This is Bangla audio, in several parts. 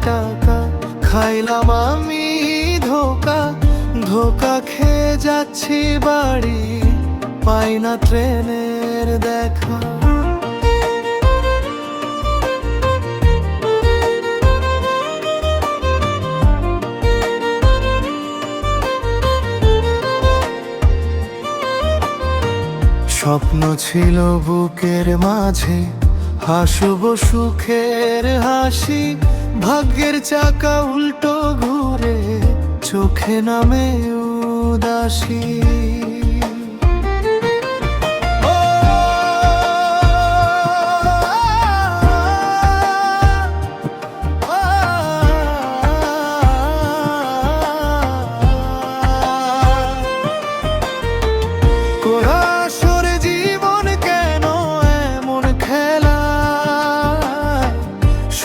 টাকা খাইলাম আমি ধোকা, ধোকা খেয়ে যাচ্ছি বাড়ি, পাই না ট্রেনের দেখা। স্বপ্ন ছিল বুকের মাঝে, হাসব সুখের হাসি, ভাগ্যের চাকা উল্টো ঘুরে চোখে নামে উদাসী।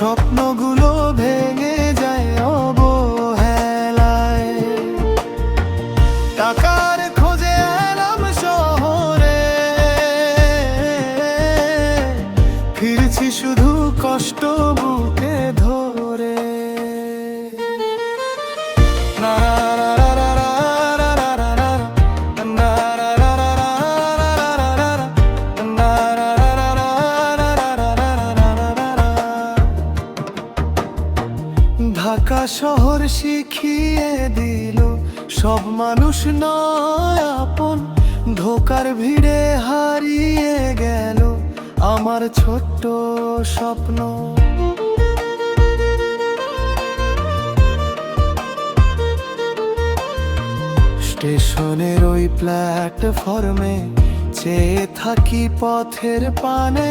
স্বপ্নগুলো ভেঙে যায় অবহেলায়, টাকার খোঁজে এলাম শহরে, ফিরছি শুধু কষ্ট বুকে ধরে। ঢাকা শহর শিখিয়ে দিল সব মানুষ নয় আপন, ধোকার ভিড়ে হারিয়ে গেল আমার ছোট্ট স্বপ্ন। স্টেশনের ওই প্ল্যাটফর্মে চেয়ে থাকি পথের পানে,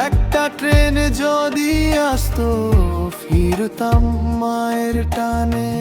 একটা ট্রেন যদি আসতো ফিরতাম মায়ের টানে।